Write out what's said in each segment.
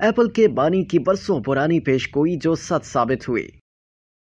Apple के बानी की बरसों पुरानी पेशगोई जो सच साबित हुई।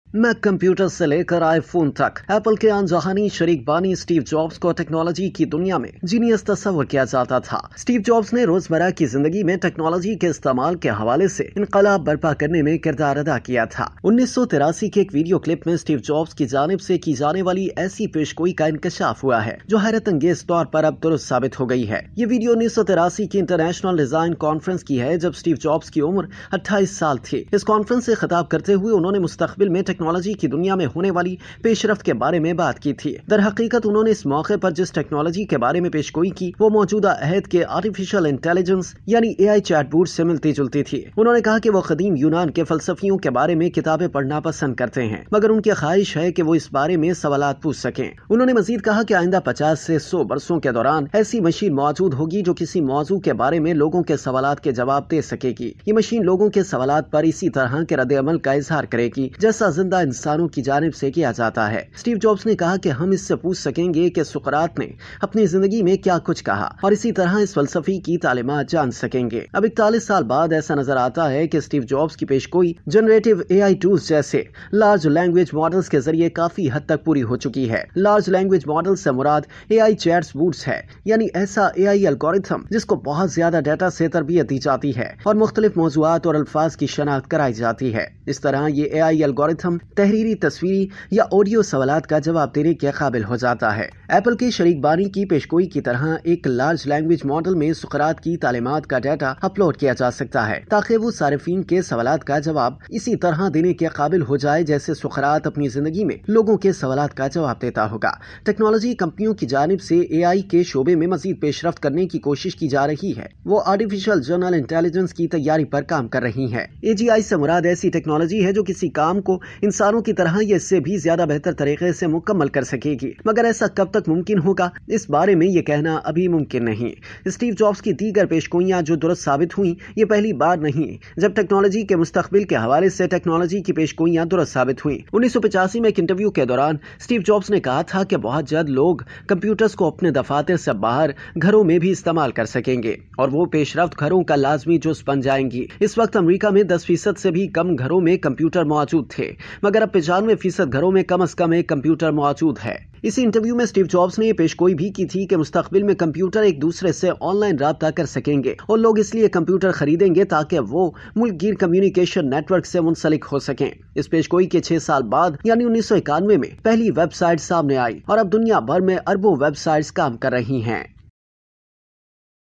मैक कंप्यूटर से लेकर आईफोन तक एप्पल के अनजानी शरीक बानी स्टीव जॉब्स को टेक्नोलॉजी की दुनिया में जीनियस तस्वर किया जाता था। स्टीव जॉब्स ने रोजमर्रा की जिंदगी में टेक्नोलॉजी के इस्तेमाल के हवाले से इनकलाब बर्पा करने में किरदार अदा किया था। 1983 के एक वीडियो क्लिप में स्टीव जॉब्स की जानिब से की जाने वाली ऐसी पेशगोई का इंकशाफ हुआ है जो हैरत अंगेज तौर पर अब दुरुस्त साबित हो गई है। ये वीडियो 1983 की इंटरनेशनल डिजाइन कॉन्फ्रेंस की है जब स्टीव जॉब्स की उम्र 28 साल थी। इस कॉन्फ्रेंस से खिताब करते हुए उन्होंने मुस्तकबिल में टेक्नोलॉजी की दुनिया में होने वाली पेशरफ्त के बारे में बात की थी। दर हकीकत उन्होंने इस मौके पर जिस टेक्नोलॉजी के बारे में पेशगोई की वो मौजूदा अहद के आर्टिफिशियल इंटेलिजेंस यानी AI चैटबॉट से मिलती जुलती थी। उन्होंने कहा कि वो कदीम यूनान के फलसफियों के बारे में किताबें पढ़ना पसंद करते हैं, मगर उनकी ख्वाहिश है कि वो इस बारे में सवालात पूछ सकें। उन्होंने मजीद कहा कि आइंदा 50 से 100 बरसों के दौरान ऐसी मशीन मौजूद होगी जो किसी मौजू के बारे में लोगों के सवालात के जवाब दे सकेगी। ये मशीन लोगों के सवालात पर इसी तरह के रद्द अमल का इजहार करेगी जैसा जिंदा इंसानों की जानिब से किया जाता है। स्टीव जॉब्स ने कहा कि हम इससे पूछ सकेंगे कि सुकरात ने अपनी जिंदगी में क्या कुछ कहा और इसी तरह इस फलसफी की तालीमात जान सकेंगे। अब 41 साल बाद ऐसा नजर आता है कि स्टीव जॉब्स की पेशगोई जनरेटिव AI टूल्स जैसे लार्ज लैंग्वेज मॉडल्स के जरिए काफी हद तक पूरी हो चुकी है। लार्ज लैंग्वेज मॉडल से मुराद AI चैटबॉट्स है, यानी ऐसा AI एल्गोरिथम जिसको बहुत ज्यादा डाटा से तरबियत दी जाती है और मुख्तलिफ मौज़ूआत और अल्फाज की शनाख्त कराई जाती है। इस तरह ये AI एल्गोरिथम तहरीरी, तस्वीरी या ऑडियो सवालात का जवाब देने के काबिल हो जाता है। एप्पल के शरीक बानी की पेशगोई की तरह एक लार्ज लैंग्वेज मॉडल में सुकरात की तालीमात का डाटा अपलोड किया जा सकता है ताकि वो सारिफीन के सवालात का जवाब इसी तरह देने के काबिल हो जाए जैसे सुकरात अपनी जिंदगी में लोगों के सवालात का जवाब देता होगा। टेक्नोलॉजी कंपनियों की जानिब से AI के शोबे में मजीद पेशरफ्त करने की कोशिश की जा रही है। वो आर्टिफिशियल जनरल इंटेलिजेंस की तैयारी पर काम कर रही है। AGI से मुराद ऐसी टेक्नोलॉजी है जो किसी काम को इंसानों की तरह या इससे भी ज्यादा बेहतर तरीके से मुकम्मल कर सकेगी, मगर ऐसा कब तक मुमकिन होगा इस बारे में ये कहना अभी मुमकिन नहीं। स्टीव जॉब्स की दीगर पेशगोइयां जो दुरुस्त साबित हुई ये पहली बार नहीं जब टेक्नोलॉजी के मुस्तकबिल के हवाले से टेक्नोलॉजी की पेशगोइयां दुरुस्त साबित हुई। 1985 में एक इंटरव्यू के दौरान स्टीव जॉब्स ने कहा था कि बहुत जल्द लोग कंप्यूटर्स को अपने दफातर से बाहर घरों में भी इस्तेमाल कर सकेंगे और वो पेशरफ्त घरों का लाजमी जुज़ बन जाएंगी। इस वक्त अमेरिका में 10% से भी कम घरों में कंप्यूटर मौजूद थे, मगर अब 95% घरों में कम से कम एक कंप्यूटर मौजूद है। इसी इंटरव्यू में स्टीव जॉब्स ने ये पेशगोई भी की थी कि मुस्तकबिल में कंप्यूटर एक दूसरे से ऑनलाइन राब्ता कर सकेंगे और लोग इसलिए कंप्यूटर खरीदेंगे ताकि वो मुल्क गिर कम्युनिकेशन नेटवर्क से मुंसलिक हो सकें। इस पेशगोई के 6 साल बाद यानी 1991 में पहली वेबसाइट सामने आई और अब दुनिया भर में अरबों वेबसाइट्स काम कर रही हैं।